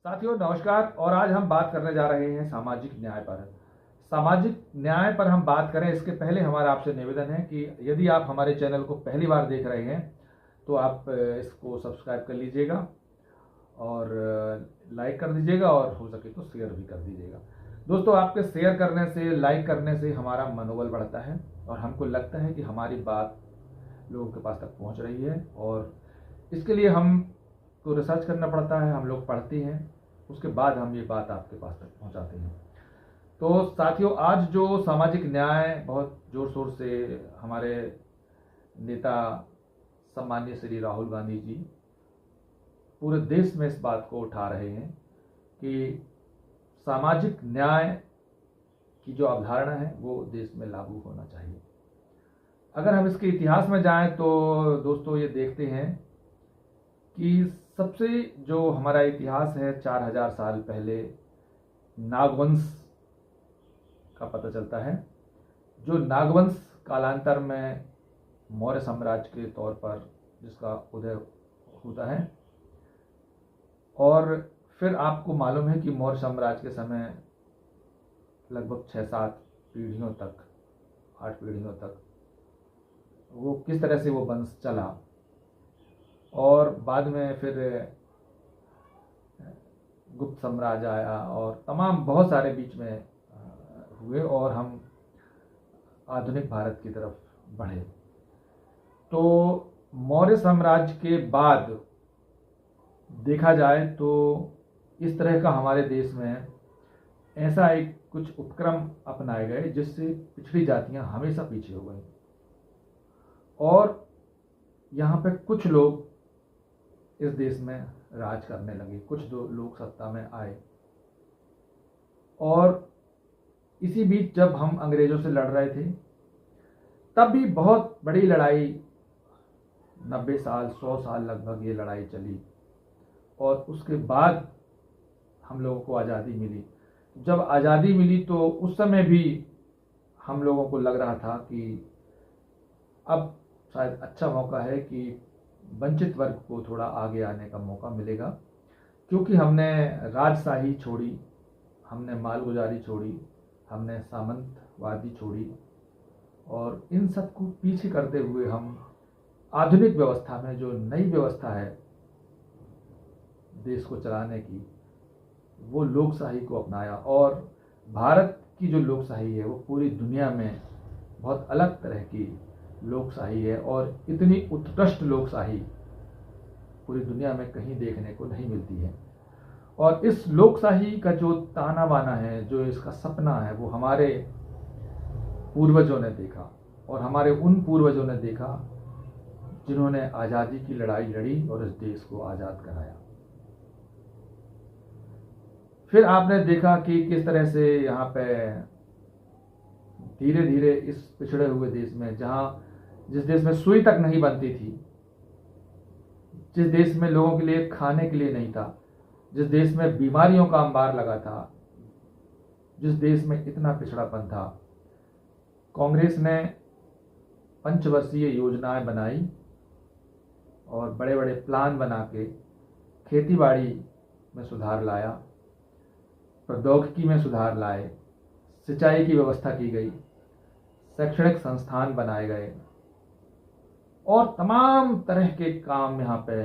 साथियों नमस्कार। और आज हम बात करने जा रहे हैं सामाजिक न्याय पर। सामाजिक न्याय पर हम बात करें इसके पहले हमारा आपसे निवेदन है कि यदि आप हमारे चैनल को पहली बार देख रहे हैं तो आप इसको सब्सक्राइब कर लीजिएगा और लाइक कर दीजिएगा और हो सके तो शेयर भी कर दीजिएगा। दोस्तों, आपके शेयर करने से, लाइक करने से हमारा मनोबल बढ़ता है और हमको लगता है कि हमारी बात लोगों के पास तक पहुंच रही है। और इसके लिए हम को रिसर्च करना पड़ता है, हम लोग पढ़ते हैं, उसके बाद हम ये बात आपके पास तक पहुंचाते हैं। तो साथियों, आज जो सामाजिक न्याय बहुत जोर शोर से हमारे नेता सम्माननीय श्री राहुल गांधी जी पूरे देश में इस बात को उठा रहे हैं कि सामाजिक न्याय की जो अवधारणा है वो देश में लागू होना चाहिए। अगर हम इसके इतिहास में जाएं तो दोस्तों ये देखते हैं कि सबसे जो हमारा इतिहास है 4000 साल पहले नागवंश का पता चलता है। जो नागवंश कालांतर में मौर्य साम्राज्य के तौर पर जिसका उदय होता है। और फिर आपको मालूम है कि मौर्य साम्राज्य के समय लगभग 6-7 पीढ़ियों तक, 8 पीढ़ियों तक वो किस तरह से वो वंश चला। और बाद में फिर गुप्त साम्राज्य आया और तमाम बहुत सारे बीच में हुए और हम आधुनिक भारत की तरफ बढ़े। तो मौर्य साम्राज्य के बाद देखा जाए तो इस तरह का हमारे देश में ऐसा एक कुछ उपक्रम अपनाए गए जिससे पिछड़ी जातियां हमेशा पीछे हो गई और यहाँ पे कुछ लोग इस देश में राज करने लगे, कुछ दो लोग सत्ता में आए। और इसी बीच जब हम अंग्रेजों से लड़ रहे थे तब भी बहुत बड़ी लड़ाई, 90 साल 100 साल लगभग ये लड़ाई चली। और उसके बाद हम लोगों को आज़ादी मिली। जब आज़ादी मिली तो उस समय भी हम लोगों को लग रहा था कि अब शायद अच्छा मौका है कि वंचित वर्ग को थोड़ा आगे आने का मौका मिलेगा, क्योंकि हमने राजशाही छोड़ी, हमने मालगुजारी छोड़ी, हमने सामंतवादी छोड़ी और इन सब को पीछे करते हुए हम आधुनिक व्यवस्था में जो नई व्यवस्था है देश को चलाने की, वो लोकशाही को अपनाया। और भारत की जो लोकशाही है वो पूरी दुनिया में बहुत अलग तरह की लोकशाही है और इतनी उत्कृष्ट लोकशाही पूरी दुनिया में कहीं देखने को नहीं मिलती है। और इस लोकशाही का जो ताना बाना है, जो इसका सपना है, वो हमारे पूर्वजों ने देखा और हमारे उन पूर्वजों ने देखा जिन्होंने आज़ादी की लड़ाई लड़ी और इस देश को आज़ाद कराया। फिर आपने देखा कि किस तरह से यहाँ पे धीरे धीरे इस पिछड़े हुए देश में, जिस देश में सुई तक नहीं बनती थी, जिस देश में लोगों के लिए खाने के लिए नहीं था, जिस देश में बीमारियों का अंबार लगा था, जिस देश में इतना पिछड़ापन था, कांग्रेस ने पंचवर्षीय योजनाएं बनाई और बड़े बड़े प्लान बना के खेतीबाड़ी में सुधार लाया, प्रौद्योगिकी में सुधार लाए, सिंचाई की व्यवस्था की गई, शैक्षणिक संस्थान बनाए गए और तमाम तरह के काम यहाँ पे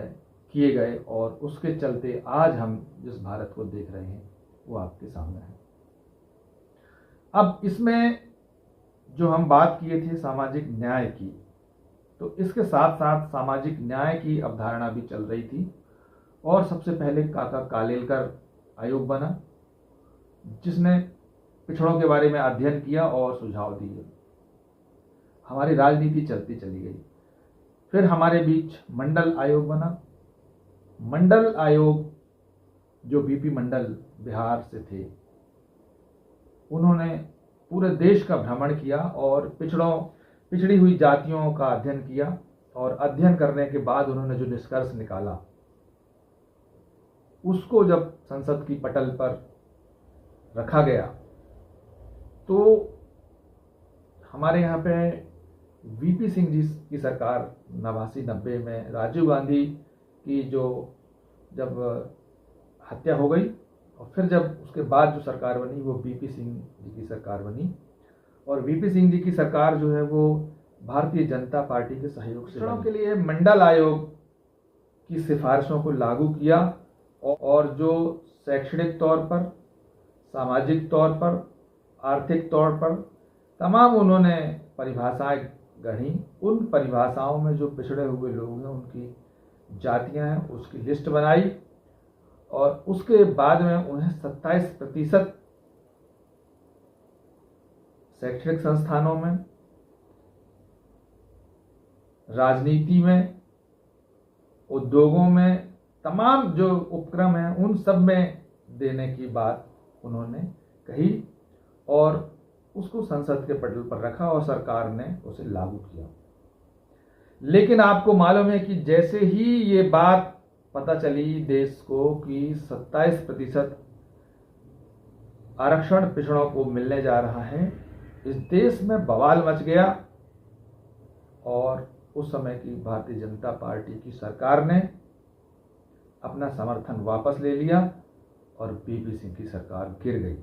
किए गए। और उसके चलते आज हम जिस भारत को देख रहे हैं वो आपके सामने है। अब इसमें जो हम बात किए थे सामाजिक न्याय की, तो इसके साथ साथ सामाजिक न्याय की अवधारणा भी चल रही थी। और सबसे पहले काका कालेलकर आयोग बना जिसने पिछड़ों के बारे में अध्ययन किया और सुझाव दिए। हमारी राजनीति चलती चली गई। फिर हमारे बीच मंडल आयोग बना। मंडल आयोग जो बीपी मंडल बिहार से थे, उन्होंने पूरे देश का भ्रमण किया और पिछड़ी हुई जातियों का अध्ययन किया। और अध्ययन करने के बाद उन्होंने जो निष्कर्ष निकाला उसको जब संसद की पटल पर रखा गया तो हमारे यहाँ पे वीपी सिंह जी की सरकार 89-90 में राजीव गांधी की जो जब हत्या हो गई। और फिर जब उसके बाद जो सरकार बनी वो वीपी सिंह जी की सरकार बनी, और वीपी सिंह जी की सरकार जो है वो भारतीय जनता पार्टी के सहयोग से बनी। के लिए मंडल आयोग की सिफारिशों को लागू किया, और जो शैक्षणिक तौर पर, सामाजिक तौर पर, आर्थिक तौर पर तमाम उन्होंने परिभाषाएं गढ़ी। उन परिभाषाओं में जो पिछड़े हुए लोग हैं, उनकी जातियां हैं, उसकी लिस्ट बनाई, और उसके बाद में उन्हें 27% शैक्षणिक संस्थानों में, राजनीति में, उद्योगों में, तमाम जो उपक्रम हैं उन सब में देने की बात उन्होंने कही, और उसको संसद के पटल पर रखा और सरकार ने उसे लागू किया। लेकिन आपको मालूम है कि जैसे ही ये बात पता चली देश को कि 27% आरक्षण पिछड़ों को मिलने जा रहा है, इस देश में बवाल मच गया, और उस समय की भारतीय जनता पार्टी की सरकार ने अपना समर्थन वापस ले लिया और वीपी सिंह की सरकार गिर गई।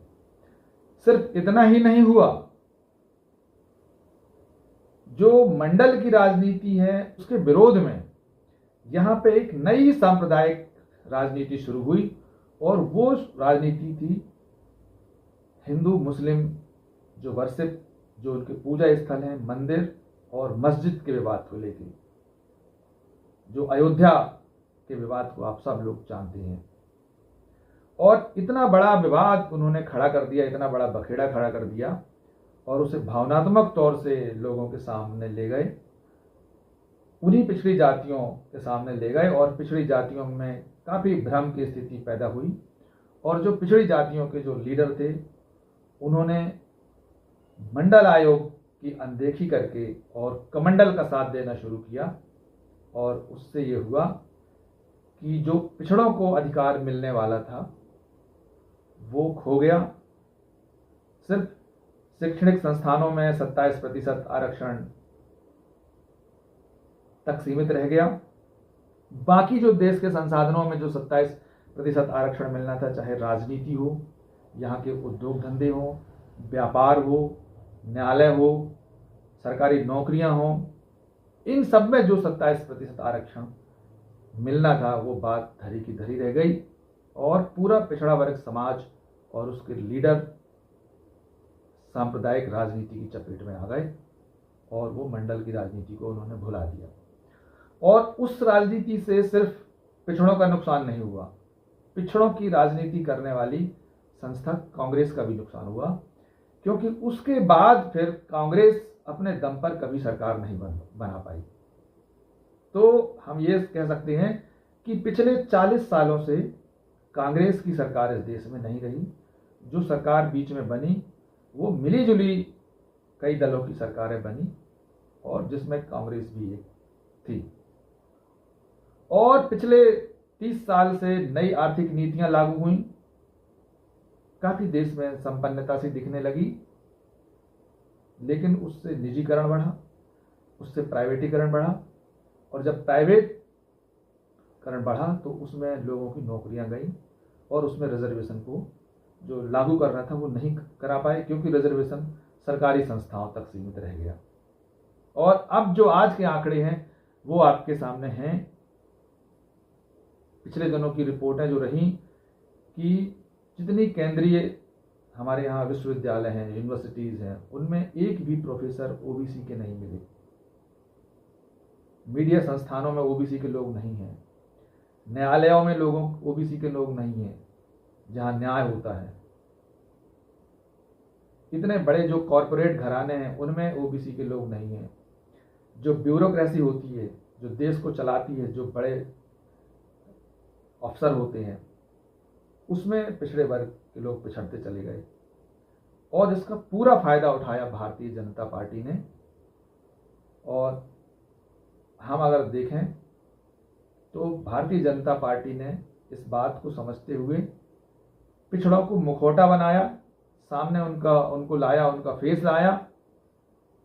सिर्फ इतना ही नहीं हुआ, जो मंडल की राजनीति है उसके विरोध में यहां पे एक नई सांप्रदायिक राजनीति शुरू हुई, और वो राजनीति थी हिंदू मुस्लिम जो वर्शिप, जो उनके पूजा स्थल हैं, मंदिर और मस्जिद के विवाद को लेकर, जो अयोध्या के विवाद को आप सब लोग जानते हैं। और इतना बड़ा विवाद उन्होंने खड़ा कर दिया, इतना बड़ा बखेड़ा खड़ा कर दिया, और उसे भावनात्मक तौर से लोगों के सामने ले गए, उन्हीं पिछड़ी जातियों के सामने ले गए, और पिछड़ी जातियों में काफ़ी भ्रम की स्थिति पैदा हुई। और जो पिछड़ी जातियों के जो लीडर थे, उन्होंने मंडल आयोग की अनदेखी करके और कमंडल का साथ देना शुरू किया, और उससे ये हुआ कि जो पिछड़ों को अधिकार मिलने वाला था वो खो गया। सिर्फ शैक्षणिक संस्थानों में 27% आरक्षण तक सीमित रह गया। बाकी जो देश के संसाधनों में जो 27% आरक्षण मिलना था, चाहे राजनीति हो, यहाँ के उद्योग धंधे हो, व्यापार हो, न्यायालय हो, सरकारी नौकरियां हो, इन सब में जो 27% आरक्षण मिलना था वो बात धरी की धरी रह गई, और पूरा पिछड़ा वर्ग समाज और उसके लीडर सांप्रदायिक राजनीति की चपेट में आ गए, और वो मंडल की राजनीति को उन्होंने भुला दिया। और उस राजनीति से सिर्फ पिछड़ों का नुकसान नहीं हुआ, पिछड़ों की राजनीति करने वाली संस्था कांग्रेस का भी नुकसान हुआ, क्योंकि उसके बाद फिर कांग्रेस अपने दम पर कभी सरकार नहीं बना पाई। तो हम ये कह सकते हैं कि पिछले 40 सालों से कांग्रेस की सरकार इस देश में नहीं रही। जो सरकार बीच में बनी वो मिली जुली कई दलों की सरकारें बनी, और जिसमें कांग्रेस भी एक थी। और पिछले 30 साल से नई आर्थिक नीतियां लागू हुई, काफी देश में संपन्नता सी दिखने लगी, लेकिन उससे निजीकरण बढ़ा, उससे प्राइवेटीकरण बढ़ा, और जब प्राइवेटकरण बढ़ा तो उसमें लोगों की नौकरियां गई, और उसमें रिजर्वेशन को जो लागू करना था वो नहीं करा पाए, क्योंकि रिजर्वेशन सरकारी संस्थाओं तक सीमित रह गया। और अब जो आज के आंकड़े हैं वो आपके सामने हैं। पिछले दिनों की रिपोर्टें जो रही कि जितनी केंद्रीय हमारे यहाँ विश्वविद्यालय हैं, यूनिवर्सिटीज़ हैं, उनमें एक भी प्रोफेसर ओबीसी के नहीं मिले। मीडिया संस्थानों में ओबीसी के लोग नहीं हैं, न्यायालयों में लोगों ओबीसी के लोग नहीं हैं जहाँ न्याय होता है। इतने बड़े जो कॉरपोरेट घराने हैं उनमें ओबीसी के लोग नहीं हैं। जो ब्यूरोक्रेसी होती है, जो देश को चलाती है, जो बड़े अफसर होते हैं, उसमें पिछड़े वर्ग के लोग पिछड़ते चले गए, और इसका पूरा फायदा उठाया भारतीय जनता पार्टी ने। और हम अगर देखें तो भारतीय जनता पार्टी ने इस बात को समझते हुए पिछड़ों को मुखौटा बनाया, सामने उनको लाया, उनका फेस लाया,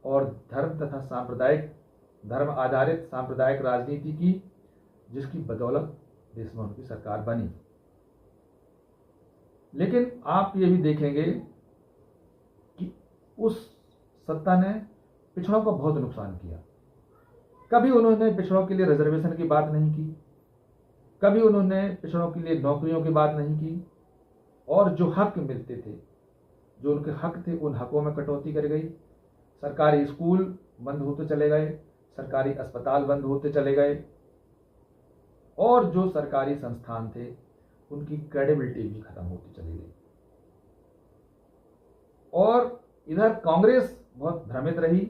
और धर्म आधारित सांप्रदायिक राजनीति की, जिसकी बदौलत देश में उनकी सरकार बनी। लेकिन आप ये भी देखेंगे कि उस सत्ता ने पिछड़ों को बहुत नुकसान किया। कभी उन्होंने पिछड़ों के लिए रिजर्वेशन की बात नहीं की, कभी उन्होंने पिछड़ों के लिए नौकरियों की बात नहीं की, और जो हक मिलते थे, जो उनके हक थे, उन हकों में कटौती कर गई। सरकारी स्कूल बंद होते चले गए, सरकारी अस्पताल बंद होते चले गए, और जो सरकारी संस्थान थे उनकी क्रेडिबिलिटी भी खत्म होती चली गई। और इधर कांग्रेस बहुत भ्रमित रही,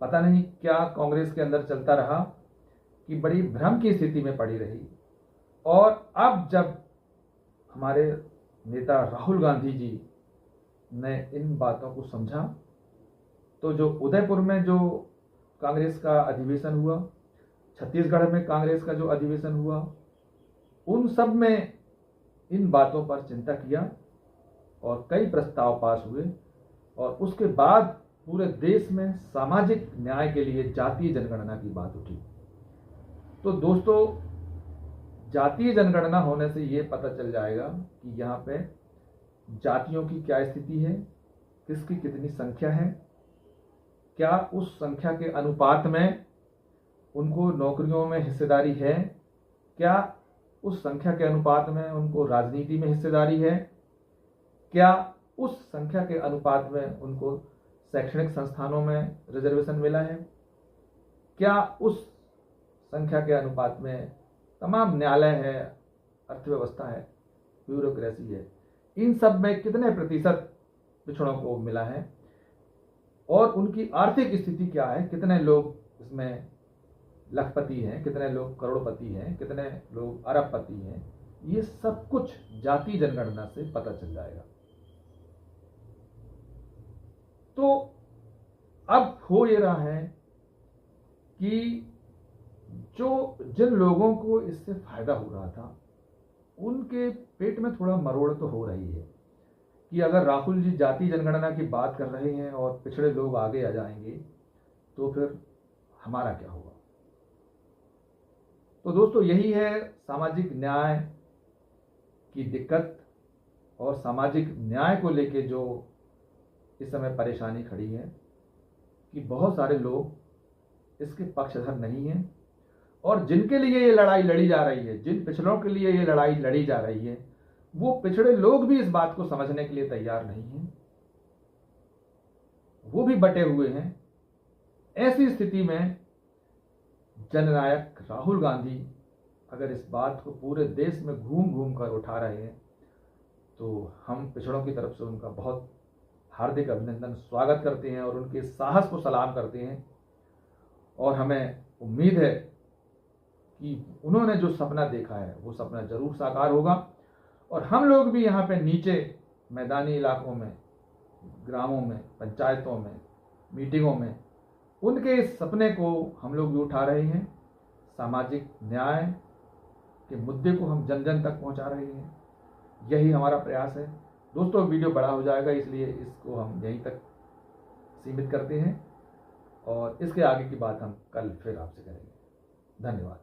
पता नहीं क्या कांग्रेस के अंदर चलता रहा कि बड़ी भ्रम की स्थिति में पड़ी रही। और अब जब हमारे नेता राहुल गांधी जी ने इन बातों को समझा, तो जो उदयपुर में जो कांग्रेस का अधिवेशन हुआ, छत्तीसगढ़ में कांग्रेस का जो अधिवेशन हुआ, उन सब में इन बातों पर चिंता किया और कई प्रस्ताव पास हुए। और उसके बाद पूरे देश में सामाजिक न्याय के लिए जातीय जनगणना की बात उठी। तो दोस्तों, जातीय जनगणना होने से ये पता चल जाएगा कि यहाँ पे जातियों की क्या स्थिति है, किसकी कितनी संख्या है, क्या उस संख्या के अनुपात में उनको नौकरियों में हिस्सेदारी है, क्या उस संख्या के अनुपात में उनको राजनीति में हिस्सेदारी है, क्या उस संख्या के अनुपात में उनको शैक्षणिक संस्थानों में रिजर्वेशन मिला है, क्या उस संख्या के अनुपात में तमाम न्यायालय है, अर्थव्यवस्था है, ब्यूरोक्रेसी है, इन सब में कितने प्रतिशत पिछड़ों को मिला है, और उनकी आर्थिक स्थिति क्या है, कितने लोग इसमें लखपति हैं, कितने लोग करोड़पति हैं, कितने लोग अरबपति हैं, ये सब कुछ जातीय जनगणना से पता चल जाएगा। तो अब हो ये रहा है कि जिन लोगों को इससे फायदा हो रहा था, उनके पेट में थोड़ा मरोड़ तो हो रही है कि अगर राहुल जी जातीय जनगणना की बात कर रहे हैं और पिछड़े लोग आगे आ जाएंगे तो फिर हमारा क्या होगा। तो दोस्तों, यही है सामाजिक न्याय की दिक्कत, और सामाजिक न्याय को लेके जो इस समय परेशानी खड़ी है कि बहुत सारे लोग इसके पक्षधर नहीं हैं, और जिनके लिए ये लड़ाई लड़ी जा रही है, जिन पिछड़ों के लिए ये लड़ाई लड़ी जा रही है, वो पिछड़े लोग भी इस बात को समझने के लिए तैयार नहीं हैं, वो भी बटे हुए हैं। ऐसी स्थिति में जननायक राहुल गांधी अगर इस बात को पूरे देश में घूम घूम कर उठा रहे हैं, तो हम पिछड़ों की तरफ से उनका बहुत हार्दिक अभिनंदन, स्वागत करते हैं और उनके साहस को सलाम करते हैं। और हमें उम्मीद है कि उन्होंने जो सपना देखा है वो सपना जरूर साकार होगा, और हम लोग भी यहाँ पे नीचे मैदानी इलाकों में, ग्रामों में, पंचायतों में, मीटिंगों में उनके इस सपने को हम लोग भी उठा रहे हैं। सामाजिक न्याय के मुद्दे को हम जन जन तक पहुंचा रहे हैं, यही हमारा प्रयास है। दोस्तों, वीडियो बड़ा हो जाएगा, इसलिए इसको हम यहीं तक सीमित करते हैं, और इसके आगे की बात हम कल फिर आपसे करेंगे। धन्यवाद।